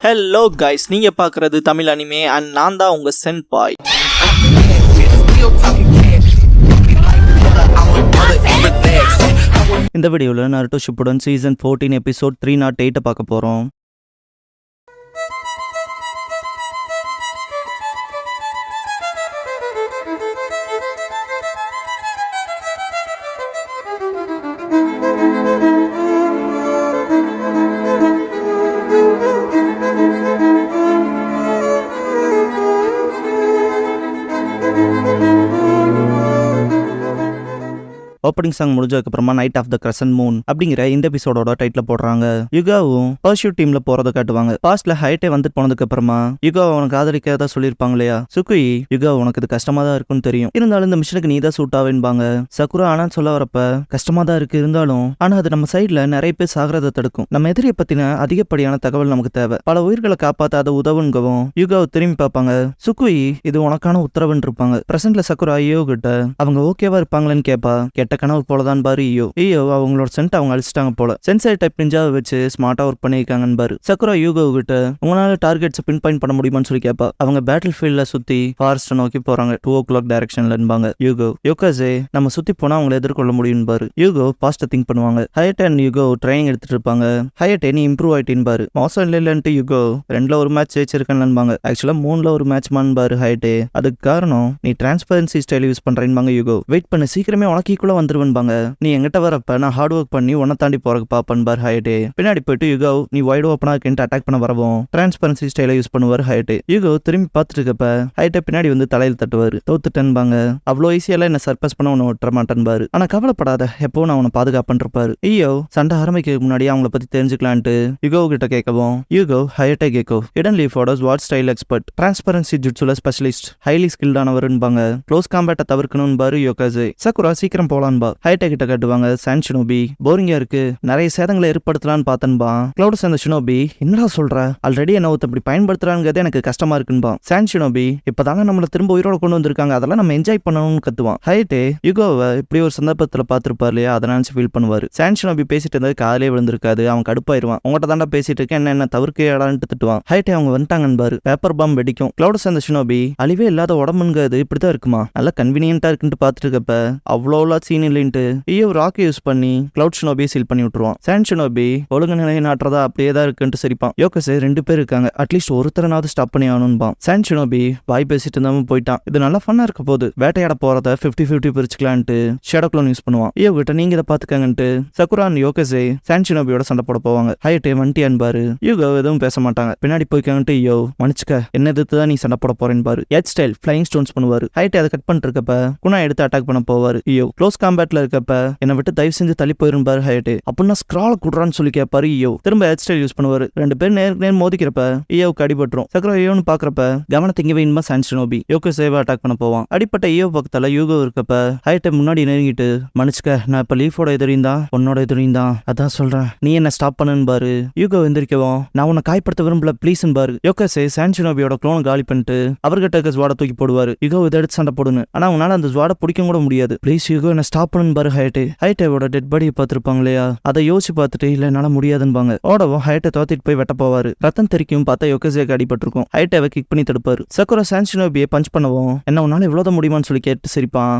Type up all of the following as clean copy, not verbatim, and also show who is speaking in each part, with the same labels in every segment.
Speaker 1: Hello guys, நீங்க பார்க்குறது Tamil anime and நான் தான் உங்க சென்பாய்.
Speaker 2: இந்த வீடியோவில் நருட்டோ ஷிப்புடன் சீசன் 14 எபிசோட் 308 பார்க்க போகிறோம். ஓப்பனிங் சாங் முடிஞ்சதுக்கப்புறமா night of the crescent moon அப்படிங்கிற இந்த எபிசோடோட டைட்டில் போடுறாங்க. யுகாவும் பர்சியூட் டீம்ல போறத காட்டுவாங்க. பாஸ்ட்ல ஹைட்டே வந்துட்டு போனதுக்கு அப்புறமா யுகா உனக்கு ஆதரிக்காத சொல்லியிருப்பாங்க இல்லையா, சுக்குயி யுகா உனக்கு இது கஷ்டமா தான் இருக்குன்னு தெரியும், இருந்தாலும் இந்த மிஷனுக்கு நீ தான் சூட் ஆவேன்பாங்க. சக்குரா ஆனா சொல்ல வரப்ப கஷ்டமா தான் இருக்கு, இருந்தாலும் ஆனா அது நம்ம சைட்ல நிறைய பேர் சாகிறத தடுக்கும். நம்ம எதிரியை பத்தின அதிகப்படியான தகவல் நமக்கு தேவை, பல உயிர்களை காப்பாத்த அதை உதவுங்கவும் யுகாவை திரும்பி பார்ப்பாங்க. சுக்குயி இது உனக்கான உத்தரவுன்னு இருப்பாங்க. பிரசன்ட்ல சக்குரா ஐயோ கிட்ட அவங்க ஓகேவா இருப்பாங்களேன்னு கேட்பா. கனவு போலதான் பாரு ஈயோ அவங்களோட சென்ட் அவங்க அழிச்சிட்டாங்க போல, சென்சார் டைப் நிஞ்சாவை வச்சு ஸ்மார்ட்டா ஒர்க் பண்ணிருக்காங்கன்னு பாரு. சக்குரா யூகோ கிட்ட உங்களால டார்கெட்ஸ் பின் பாயிண்ட் பண்ண முடியுமான்னு சொல்லி கேப்பா. அவங்க பேட்டில் ஃபீல்ட்ல சுத்தி ஃபாரஸ்ட் நோக்கி போறாங்க 2 o'clock டைரக்ஷன்லன்பாங்க. யோகாசே நம்ம சுத்தி போனா அவங்களை எதிர்கொள்ள முடியும் பாரு. யூகோ பாஸ்ட திங்க் பண்ணுவாங்க. ஹயட் அண்ட் யூகோ ட்ரைனிங் எடுத்துட்டு இருப்பாங்க. ஹயட் நீ இம்ப்ரூவ் ஆயிட்டின்னு பாரு. மோசம் இல்லைன்ட்டு யூகோ 2ல ஒரு மேட்ச் ஜெயிச்சிருக்கேன்பாங்க. ஆக்சுவலா 3ல ஒரு மேட்ச் மான்பாரு ஹயட்டே. அதுக்கு காரணம் நீ டிரான்ஸ்பரன்சி ஸ்டைல் யூஸ் பண்றேன்பாங்க. யூகோ வெயிட் பண்ணு, சீக்கிரமே உனக்கு ஈக்குவலா வந்துருவன்பாங்க. நீ எங்கிட்ட வரப்ப நான் ஹார்ட் ஒர்க் பண்ணி உன்னை தாண்டி போறக்கு பாப்பன்பார் ஹயட்டே. பின்னாடி போயிட்டு யுகோ நீ வைட் ஓப்பனா இருக்கேன்ட்டு அட்டாக் பண்ண வரவும் டிரான்ஸ்பரன்சி ஸ்டைல யூஸ் பண்ணுவார் ஹயட்டே. யுகோ திரும்பி பார்த்துட்டு இருக்கப்ப ஹயட்டே பின்னாடி வந்து தலையில் தட்டுவாரு. தோத்துட்டேன்பாங்க. அவ்வளோ ஈஸியால என்ன சர்பஸ் பண்ண உன்னை விட்டுற மாட்டேன்பாரு. ஆனா கவலைப்படாத, எப்போ நான் உன்னை பாதுகாப்புன்னு இருப்பாரு. ஐயோ சண்டை ஆரம்பிக்க முன்னாடி அவங்கள பத்தி தெரிஞ்சுக்கலான்ட்டு யுகோ கிட்ட கேட்கவும் யுகோ ஹயட்டே கேட்கோ ஹிடன் லீஃபோட ஸ்வாட் ஸ்டைல் எக்ஸ்பர்ட், டிரான்ஸ்பரன்சி ஜுட்சுல ஸ்பெஷலிஸ்ட், ஹைலி ஸ்கில்டானவருன்பாங்க. க்ளோஸ் காம்பேட்டை தவிர்க்கணும் பாரு யோகாசே. சக்குரா சீக்கிரம் போலான்பா. ஹயட்டே கிட்ட காட்டுவாங்க. சான் ஷினோபி போரிங்கா இருக்கு, நிறைய சேதங்களை ஏற்படுத்தலான்னு பார்த்தன்பா. கிளவுட்ஸ் அந்த ஷினோபி என்னடா சொல்ற, ஆல்ரெடி என்ன அப்படி பயன்படுத்துறாங்கிறது எனக்கு கஷ்டமா இருக்குன்பா. சான் ஷினோபி இப்பதாங்க நம்மள திரும்ப உயிரோட கொண்டு வந்திருக்காங்க, அதெல்லாம் நம்ம என்ஜாய் பண்ணணும்னு கத்துவான். ஹைட்டே யுகோவை இப்படி ஒரு சந்தர்ப்பத்துல பாத்துருப்பாரு இல்லையா, அதை நினைச்சு ஃபீல் பண்ணுவாரு. சான் ஷினோபி பேசிட்டு இருந்தது காலையே விழுந்திருக்காது. அவன் கடுப்பாயிருவான். உங்கள்கிட்ட தாண்டா பேசிட்டு இருக்கேன், என்ன தவிர்க்கையாடான்ட்டு திட்டுவான். ஹைட்டே அவங்க வந்துட்டாங்கன்னு பேப்பர் பாம் வெடிக்கும். கிளவுட்ஸ் அந்த ஷினோபி அழிவே இல்லாத உடம்புங்கிறது இப்படிதான் இருக்குமா, நல்லா கன்வீனியன்டா இருக்குன்னு பாத்துட்டு இருக்கப்ப அவ்வளோ சீன் இல்லைன்ட்டு ராக்கி யூஸ் பண்ணி கிளவுட் ஷினோபியை சீல் பண்ணி விட்டுருவான். சான் ஷினோபி ஒழுங்கு நிலையை நாட்டுறதா அப்படியே தான் இருக்குன்ட்டு சிரிப்பான். யோகசே 2 பேர் இருக்காங்க, அட்லீஸ்ட் ஒருத்தரனாவது ஸ்டாப் பண்ணி ஆகணும்பான். சான் ஷினோபி வாய் பேசிட்டு இருந்தாம போயிட்டான். இது நல்லா ஃபன்னா இருக்க போது, வேட்டையாட போறத 50-50 பிரிச்சுக்கலான்ட்டு ஷேடோ க்ளோன் யூஸ் பண்ணுவான். கிட்ட நீங்க இதை பாத்துக்காங்கன்ட்டு சக்குரா அண்ட் யோகசே சான் ஷினோபியோட சண்டை போட போவாங்க. ஹைட்டே வண்டி அன்பாரு. யூகோ எதுவும் பேச மாட்டாங்க. பின்னாடி போய்க்காங்கன்ட்டு மன்னிச்சுக்க, என்ன எதிர்த்து தான் நீ சண்டை போட போறேன்னு பாரு. எச் ஸ்டைல் ஃபிளைங் ஸ்டோன்ஸ் பண்ணுவாரு. ஹைட்டே அதை கட் பண்ணிட்டு இருக்கப்ப குணா எடுத்து அட்டாக் பண்ண போவாரு. க்ளோஸ் காம்பேட்ல இருக்கப்ப என்னை விட்டு தயவு செஞ்சு தள்ளி போயிருப்பாரு ஹயட்டே. அப்படின்னா ஸ்க்ரால் குடுறான்னு சொல்லி கேட்பாரு. திரும்ப ஹெட் ஸ்டைல் யூஸ் பண்ணுவாரு. 2 பேர் நேர் மோதிக்கிறப்ப ஈயோவுக்கு அடிபட்டுரும். சக்கர ஈயோன்னு பாக்குறப்ப கவனத்தை இங்க வேணுமா சான் ஷினோபி யோகோ சேவா அட்டாக் பண்ண போவான். அடிப்பட்ட ஈயோ பக்கத்துல யூகோ இருக்கப்ப ஹயட்டே முன்னாடி நெருங்கிட்டு மன்னிச்சுக்க, நான் இப்ப லீஃபோட எதிரியும் தான் உன்னோட எதிரியும் தான், அதான் சொல்றேன், நீ என்ன ஸ்டாப் பண்ணுன்னு பாரு. யூகோ எந்திரிக்கவும் நான் உன்னை காயப்படுத்த விரும்பல ப்ளீஸ்ன்னு பாரு. யோகோசே சான் ஷினோபியோட க்ளோன் காலி பண்ணிட்டு அவர்கிட்ட ஜுவாட தூக்கி போடுவாரு. யுகோ இதை எடுத்து சண்டை போடுன்னு. ஆனா உன்னால அந்த ஜுவாட பிடிக்க கூட முடியாது. ப்ளீஸ் யுகோ என்ன ஸ்டாப் பண்ணுன்னு பாரு. ஹயட்டேவோட டெட் பாடியை பார்த்திருப்பாங்க இல்லையா, அதை யோசிச்சு பார்த்துட்டு இல்ல என்னால முடியாதுன்பாங்க. ஓடவும் ஹயட்டை தோத்திட்டு போய் வெட்ட போவாரு. ரத்தம் தெரிக்கும் பார்த்தா யோகசேக்கு அடிபட்டிருக்கும். ஹயட்டேவை கிக் பண்ணி தடுப்பாரு. சக்குரா சான் ஷினோபியை பஞ்ச் பண்ணவும் என்ன உன்னால இவ்வளவு முடியுமான்னு சொல்லி கேட்டு சிரிப்பான்.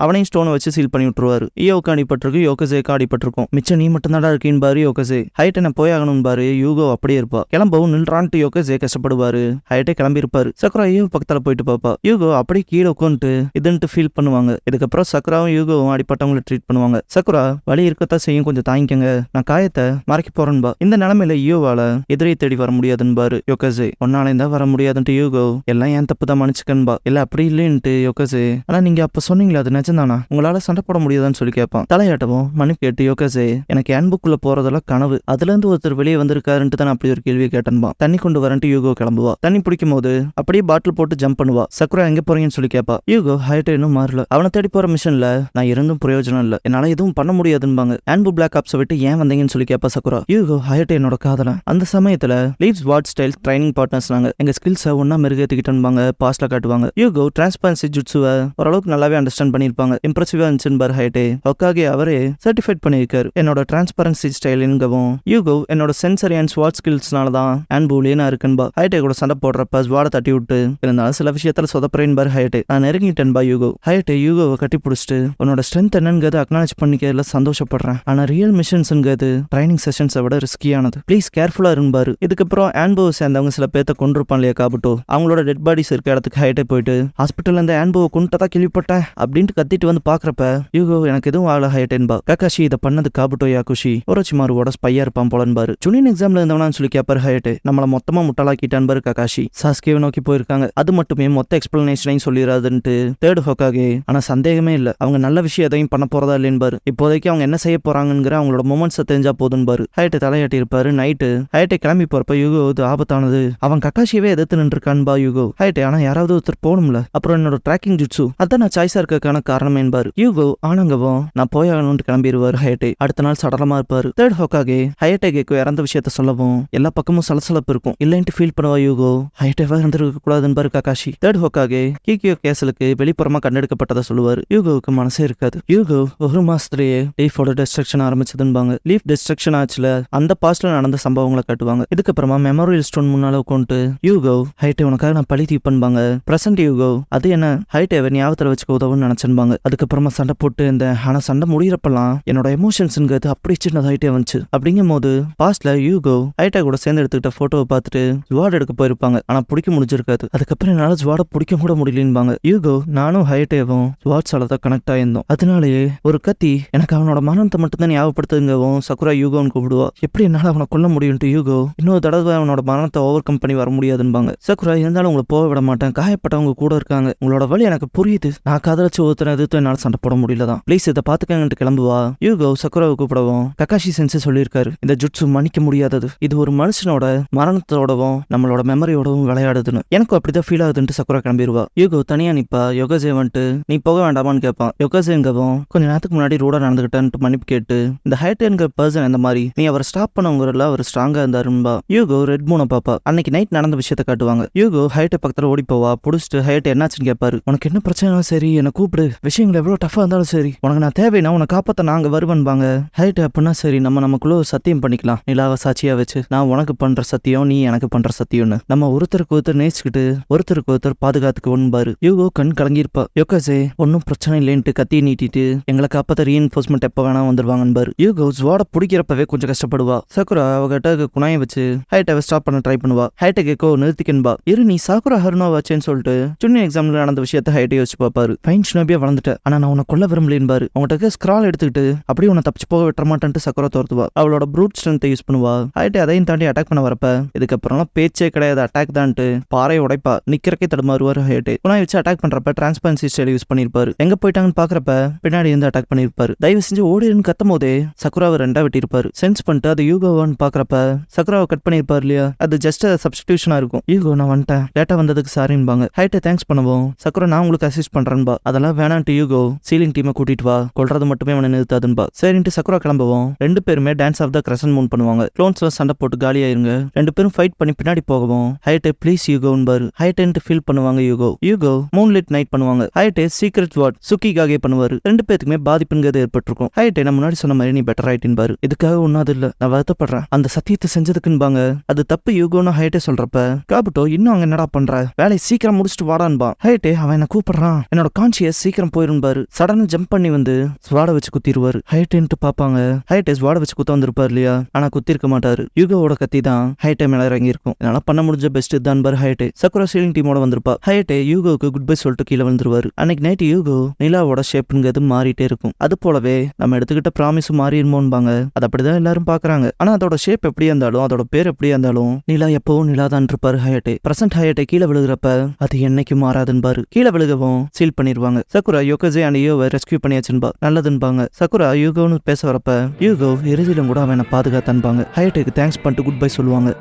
Speaker 2: அவனையும் ஸ்டோனை வச்சு சீல் பண்ணி விட்டுருவாரு. ஈயோவுக்கு அடிபட்டிருக்கு, யோகசேக்கு அடிபட்டிருக்கும். மிச்சம் நீ மட்டும் தான் இருக்கீன்னு பாரு யோகசே. ஹயட்டை நான் போய் ஆகணும் பாரு. யூகோ அப்படியே இருப்பா. கிளம்பவும் நின்றான்ட்டு யோகசே கஷ்டப்படுவாரு. ஹயட்டே கிளம்பி இருப்பாரு. சக்குரா ஈயோ பக்கத்துல போயிட்டு பாப்பா. யூகோ அப்படியே கீழே உட்காந்துட்டு இதுன்ட்டு ஃபீல் பண்ணுவாங்க. இதுக்கப்புறம் சக்குராவும் யூகோவும் அடிப்பட்டவங்களை ட்ரீட் பண்ணுவாங்க. சக்குரா வலி இருக்கத்தான் செய்யும், கொஞ்சம் தாங்கிக்கங்க, நான் காயத்தை மறைக்க போறேன்பா. இந்த நிலைமையில ஈயோவால எதிரியை தேடி வர முடியாதுன்பாரு யோகசே. ஒன்னால தான் வர முடியாதுன்ட்டு யூகோ எல்லாம் ஏன் தப்பு தான் மன்னிச்சுக்கன்பா. இல்ல அப்படி இல்லைன்ட்டு யோகசே. ஆனா நீங்க அப்ப சொன்னீங்களா அது நிஜம்தானா, உங்களால சண்டை போட முடியாதுன்னு சொல்லி கேட்பான். தலையாட்டவும் மன்னிப்பு கேட்டு யோகசே எனக்கு ஹேண்ட்புக்குள்ள போறதெல்லாம் கனவு, அதுல இருந்து ஒருத்தர் வெளியே வந்திருக்காருன்ட்டு தான் அப்படி ஒரு கேள்வியை கேட்டன்பா. தண்ணி கொண்டு வரன்ட்டு யூகோ கிளம்புவா. தண்ணி பிடிக்கும் போது அப்படியே பாட்டில் போட்டு ஜம்ப் பண்ணுவா. சக்குரா எங்க போறீங்கன்னு சொல்லி கேட்பா. யூகோ ஹைட் இன்னும் மாறல. அவனை தேடி போற மிஷன்ல நான் இருந்தும் பிரயோஜனம் இல்ல, என்னால எதுவும் பண்ண முடியாதுன்பாங்க. ஆன்பு பிளாக் ஆப்ஸை விட்டு ஏன் வந்தீங்கன்னு சொல்லி கேப்பா சக்குரா. யூகோ ஹயட்டே என்னோட காதலன். அந்த சமயத்துல leaves ward style training partners நாங்க, எங்க ஸ்கில்ஸை ஒன்னா மெருகேத்திக்கிட்டோம்பாங்க. பாஸ்ட்ல காட்டுவாங்க. யூகோ டிரான்ஸ்பரன்சி ஜுட்சுவை ஓரளவுக்கு நல்லாவே அண்டர்ஸ்டாண்ட் பண்ணிருப்பாங்க. இம்ப்ரெசிவா இருந்துச்சுன்னு பாரு ஹயட்டே. ஹொக்காகே அவரே சர்டிஃபைட் பண்ணியிருக்காரு என்னோட டிரான்ஸ்பரன்சி ஸ்டைலுங்கவும். யூகோ என்னோட சென்சரி அண்ட் ஸ்வாட் ஸ்கில்ஸ்னால தான் ஆன்பு லேனா இருக்குன்பா. ஹயட்டே கூட சண்டை போடுறப்ப ஸ்வாட தட்டி விட்டு இருந்தாலும் சில விஷயத்துல சொதப்புறேன் பாரு ஹயட்டே. நான் நெருங்கிட்டேன்பா யூகோ. ஹயட்டே யூகோவை கட்டி பிடிச்சிட்டு உன்னோட ஸ்ட்ரென்த் என்னங்கிறது அக்னாலேஜ் பண்ணிக்கிறதுல சந்தோஷப்படுறேன். ஆனா ரியல் மிஷன்ஸ்ங்கிறது ட்ரைனிங் செஷன்ஸை விட ரிஸ்கியானது. ப்ளீஸ் கேர்ஃபுல்லா இருப்பாரு. இதுக்கப்புறம் ஆன்போவை சேர்ந்தவங்க சில பேர்த்த கொண்டிருப்பான் இல்லையா காபுட்டோ, அவங்களோட டெட் பாடிஸ் இருக்க இடத்துக்கு ஹைட்டே போயிட்டு ஹாஸ்பிட்டல்ல இருந்து ஆன்போவை கொண்டுட்டதா கேள்விப்பட்டேன் அப்படின்ட்டு கத்திட்டு வந்து பாக்குறப்ப யூகோ எனக்கு எதுவும் ஆகல ஹைட்டேன்பா. கக்காஷி இதை பண்ணது காபுட்டோ யாகுஷி ஒரோச்சிமாருவோட ஸ்பையா இருப்பான் போலன்பாரு. ஜுனியன் எக்ஸாம்ல இருந்தவனான்னு சொல்லி கேப்பாரு ஹைட்டே. நம்மள மொத்தமா முட்டாளாக்கிட்டான் பாரு கக்காஷி. சாஸ்கேவை நோக்கி போயிருக்காங்க. அது மட்டுமே மொத்த எக்ஸ்பிளனேஷனையும் சொல்லிடாதுன்ட்டு தேர்ட் ஹொக்காகே. ஆனா சந்தேகமே இல்ல, அவங்க நல்ல விஷயம் எதையும் பண்ண போறதா இல்லைன்னு பாரு. இப்போதைக்கு அவங்க என்ன செய்ய போறாங்கிற அவங்களோட மொமெண்ட்ஸ் தெரிஞ்சா போதும் பாரு. ஹைட்டே தலையாட்டி இருப்பாரு. நைட்டு ஹைட்டே கிளம்பி போறப்ப யூகோ இது ஆபத்தானது, அவன் கக்காஷியவே எதிர்த்து நின்றுருக்கான்பா யூகோ. ஹைட்டே ஆனா யாராவது ஒருத்தர் போகணும்ல, அப்புறம் என்னோட ட்ராக்கிங் ஜுட்சு அதான் நான் சாய்ஸா இருக்கக்கான காரணம் என்பாரு. யூகோ ஆனங்கவும் நான் போயாகணும்னு கிளம்பிடுவாரு ஹைட்டே. அடுத்த நாள் சடலமா இருப்பாரு. தேர்ட் ஹொக்காகே ஹயட்டேகேக்கு இறந்த விஷயத்த சொல்லவும் எல்லா பக்கமும் சலசலப்பு இருக்கும். இல்லைன்ட்டு ஃபீல் பண்ணுவா யூகோ. ஹைட்டேவா இருந்திருக்க கூடாதுன்னு பாரு கக்காஷி. தேர்ட் ஹொக்காகே கிக்கியோ கேசலுக்கு வெளிப்புறமா கண்டெடுக்கப்பட்டதை சொல்லுவாரு. யூகோவுக்கு மனசே இருக்காது. யூகோ ஒரு மாசத்துலயே லீஃபோட டிஸ்ட்ரக்ஷன் ஆரம்பிச்சதுன்பாங்க. லீஃப் டிஸ்ட்ரக்ஷன் ஆச்சுல அந்த பாஸ்ட்ல நடந்த சம்பவங்களை காட்டுவாங்க. இதுக்கப்புறமா மெமோரியல் ஸ்டோன் முன்னால உட்காந்து யூகோ ஹைட்டே உனக்காக நான் பழி தீப்பன்பாங்க. பிரசன்ட் யூகோ அது என்ன ஹைட்டேவை ஞாபகத்துல வச்சுக்க உதவுன்னு நினைச்சன்பாங்க. அதுக்கப்புறமா சண்டை போட்டு இந்த ஆனா சண்டை முடியறப்பெல்லாம் என்னோட எமோஷன்ஸ்ங்கிறது அப்படி சின்னது ஹைட்டே வந்துச்சு. அப்படிங்கும் போது பாஸ்ட்ல யூகோ ஹைட்டே கூட சேர்ந்து எடுத்துக்கிட்ட போட்டோவை பார்த்துட்டு ஜுவாட் எடுக்க போயிருப்பாங்க. ஆனா பிடிக்க முடிஞ்சிருக்காது. அதுக்கப்புறம் என்னால ஜுவாட பிடிக்க கூட முடியலன்பாங்க. யூகோ நானும் ஹைட்டேவும் ஜுவாட்ஸால தான் கனெக்ட் ஆயிருந்தோம். அதனாலேயே ஒரு கத்தி எனக்கு அவனோட மரணத்தை மட்டும் தான் ஞாபகப்படுத்துங்கவும் சக்குரா யூகோன்னு கூப்பிடுவா. எப்படி என்னால அவனை கொல்ல முடியும்ட்டு யூகோ இன்னொரு தடவை அவனோட மரணத்தை ஓவர் கம் பண்ணி வர முடியாதுன்பாங்க. சக்குரா இருந்தாலும் உங்களை போக விட மாட்டேன், காயப்பட்டவங்க கூட இருக்காங்க, உங்களோட வழி எனக்கு புரியுது, நான் காதலிச்சு ஒருத்தனை எதிர்த்து என்னால சண்டை போட முடியலதான், ப்ளீஸ் இதை பாத்துக்கங்கன்ட்டு கிளம்புவா. யூகோ சக்குராவை கூப்பிடவும் கக்காஷி சென்சே சொல்லியிருக்காரு இந்த ஜுட்சு மன்னிக்க முடியாதது, இது ஒரு மனுஷனோட மரணத்தோடவும் நம்மளோட மெமரியோடவும் விளையாடுதுன்னு. எனக்கும் அப்படிதான் ஃபீல் ஆகுதுன்ட்டு சக்குரா கிளம்பிடுவா. யூகோ தனியா நிப்பா. யோகாசே வந்துட்டு நீ போக வேண்டாமான்னு கேட்பான். யோகாசேங்கவும் கொஞ்ச நேரத்துக்கு முன்னாடி ரூடா நடந்துகிட்டேன்ட்டு மன்னிப்பு கேட்டு இந்த ஹைட்டேங்கிற பர்சன் எந்த மாதிரி நீ அவரை ஸ்டாப் பண்ணவங்கல அவர் ஸ்ட்ராங்கா இருந்தாருன்பா. யூகோ ரெட் மூனை பாப்பா. அன்னைக்கு நைட் நடந்த விஷயத்த காட்டுவாங்க. யூகோ ஹைட்டே பக்கத்துல ஓடி போவா. புடிச்சிட்டு ஹைட்டே என்னாச்சுன்னு கேட்பாரு. உனக்கு என்ன பிரச்சனை சரி என்ன கூப்பிடு, விஷயங்கள் எவ்வளவு டஃபா இருந்தாலும் சரி, உனக்கு நான் தேவைன்னா உன்னை காப்பாத்த நாங்க வருவன்பாங்க. ஹைட்டே அப்படின்னா சரி நமக்குள்ள ஒரு சத்தியம் பண்ணிக்கலாம், நிலாவை சாட்சியா வச்சு நான் உனக்கு பண்ற சத்தியம் நீ எனக்கு பண்ற சத்தியம்னு, நம்ம ஒருத்தருக்கு ஒருத்தர் நேசிக்கிட்டு ஒருத்தருக்கு ஒருத்தர் பாதுகாத்துக்குவோன்பாரு. யூகோ கண் கலங்கிருப்பா. யோகாசே ஒன்னும் பிரச்சனை இல்லைன்ட்டு கத்தியை நீட்டிட்டு எங்களை காப்பாத்த ரீஎன்ஃபோர்ஸ்மெண்ட் எப்ப வேணா வந்துருவாங்கன்னு. யூகோ ஜுவாட பிடிக்கிறப்பவே கொஞ்சம் கஷ்டப்படுவா. சக்குரா அவகிட்ட குணாயை வச்சு ஹைட்டேவை ஸ்டாப் பண்ண ட்ரை பண்ணுவா. ஹைட்டே கேக்கோ நிறுத்திக்கன்பா. இரு நீ சாக்குரா ஹருனோ வச்சேன்னு சொல்லிட்டு ஜூனியர் எக்ஸாம்ல நடந்த விஷயத்த ஹைட்டே யோசிச்சு பாப்பாரு. ஃபைன் ஷினோபியா வளர்ந்துட்ட, ஆனா நான் உன்னை கொல்ல விரும்பலேன்பாரு. உங்கள்கிட்ட ஸ்க்ரால் எடுத்துக்கிட்டு அப்படியே உன்னை தப்பிச்சு போக விட்டுற மாட்டேன்ட்டு சக்குரா தோர்த்துவா. அவளோட ப்ரூட் ஸ்ட்ரென்த்தை யூஸ் பண்ணுவா. ஹைட்டே அதையும் தாண்டி அட்டாக் பண்ண வரப்ப இதுக்கப்புறம்லாம் பேச்சே கிடையாது, அட்டாக் தான்ட்டு பாறையை உடைப்பா. நிக்கிறக்கே தடுமாறுவாரு ஹைட்டே. குணாயை வச்சு அட்டாக் பண்றப்ப டிரான்ஸ்பரன்சி ஸ்டைல் யூஸ் பண்ணிருப்பாரு. எங்க போயிட்டாங்கன்னு பாக்குறப்ப பின்னாடி இருந்து அட்டாக் பண்ணிருப்பாரு. தயவு செஞ்சு ஓடின்னு கத்தும் போதே சக்குராவை ரெண்டா வெட்டிருப்பாரு. சென்ஸ் பண்ணிட்டு அது யூகோவான்னு பாக்குறப்ப சக்குராவை கட் பண்ணிருப்பாரு இல்லையா, அது ஜஸ்ட் சப்ஸ்டிடியூஷனா இருக்கும். யூகோ நான் வந்துட்டேன், லேட்டா வந்ததுக்கு சாரின்பாங்க. ஹைட்டே தேங்க்ஸ் பண்ணுவோம். சக்குரா நான் உங்களுக்கு அசிஸ்ட் பண்றேன்பா. அதெல்லாம் வேணான்ட்டு யூகோ சீலிங் டீமை கூட்டிட்டு வா, கொல்றது மட்டுமே அவனை நிறுத்தாதுன்பா. சரின்ட்டு சக்குரா கிளம்புவோம். ரெண்டு பேருமே dance of the crescent moon பண்ணுவாங்க. க்ளோன்ஸ்ல சண்டை போட்டு காலியாயிருங்க. ரெண்டு பேரும் ஃபைட் பண்ணி பின்னாடி போகவும் ஹைட்டே ப்ளீஸ் யூகோன்பாரு. ஹைட்டேன்ட்டு ஃபீல் பண்ணுவாங்க யூகோ. யூகோ மூன்லிட் நைட் பண்ணுவாங்க. ஹைட்டே சீக்ரெட் வார்ட் சுக்கிகாகே பண்ணுவாரு. ரெண்டு பேருக்குமே பாதிப்புங்கிறது ஏற்பட்டிருக்கும். ஹைட்டே நான் முன்னாடி சொன்ன மாதிரி நீ பெட்டர் ஆயிட்டின்பாரு. இதுக்காக ஒன்னாது இல்ல, நான் வருத்தப்படுறேன், அந்த சத்தியத்தை செஞ்சதுக்குன்பாங்க. அது தப்பு யூகோன்னு ஹைட்டே சொல்றப்ப காபுட்டோ இன்னும் அங்க என்னடா பண்ற, வேலையை சீக்கிரம் முடிச்சுட்டு வாடான்பா. ஹைட்டே அவன் என்ன கூப்பிடுறான், என்னோட கான்சியஸ் சீக்கிரம் போயிருப்பாரு. சடனா ஜம்ப் பண்ணி வந்து ஸ்வாட வச்சு குத்திடுவாரு. ஹைட்டேன்ட்டு பாப்பாங்க. ஹைட்டே ஸ்வாட வச்சு குத்த வந்திருப்பாரு இல்லையா, ஆனா குத்திருக்க மாட்டாரு. யூகோவோட கத்தி தான் ஹைட்டே மேல இறங்கி இருக்கும். என்னால பண்ண முடிஞ்ச பெஸ்ட் தான் பாரு ஹைட்டே. சக்குரா சீலிங் டீமோட வந்திருப்பா. ஹைட்டே யூகோவுக்கு குட் பை சொல்லிட்டு கீழே வந்துருவாரு. அன்னைக்கு நைட் யூகோ நிலாவோட ஷேப்ங்கிறது மாறிட்டே இருக்கும். அது போலவே நம்ம எடுத்துக்கிட்ட ப்ராமிஸும் மாறிடுமோன்பாங்க. அது அப்படிதான் எல்லாரும் பாக்குறாங்க. ஆனா அதோட ஷேப் எப்படியா இருந்தாலும் அதோட பேர் எப்படியா இருந்தாலும் நிலா எப்பவும் நிலாதான் இருப்பாரு ஹைட்டே. பிரசன்ட் ஹைட்டே கீழே விழுகிறப்ப அது என்னைக்கும் மாறாதுன்பாரு. கீழே விழுகவும் சீல் பண்ணிருவாங்க. சக்குரா யோகோசே அண்ட் யூகோவை ரெஸ்கியூ பண்ணியாச்சுன்பா. நல்லதுன்பாங்க. சக்குரா யூகோன்னு பேச வரப்ப யூகோ இறுதியிலும் கூட அவனை பாதுகாத்தான்பாங்க. ஹைட்டேக்கு தேங்க்ஸ் பண்ணிட்டு குட் பை சொல்லுவாங்க.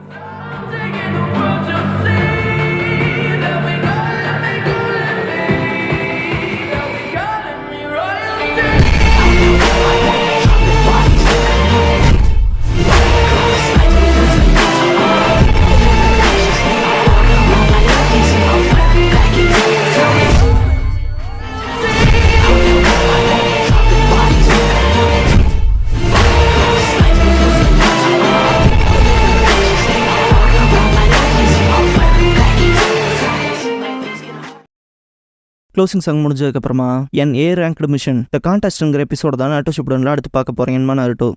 Speaker 2: க்ளோசிங் சாங் முடிஞ்சதுக்கு அப்புறமா என் ஏ ரேங்க்டு மிஷன் த கான்டெஸ்ட்ங்கிற எபிசோட தான் நாட்டோ ஷிப்டன்ல அடுத்து பார்க்க போறேன். நருட்டோ.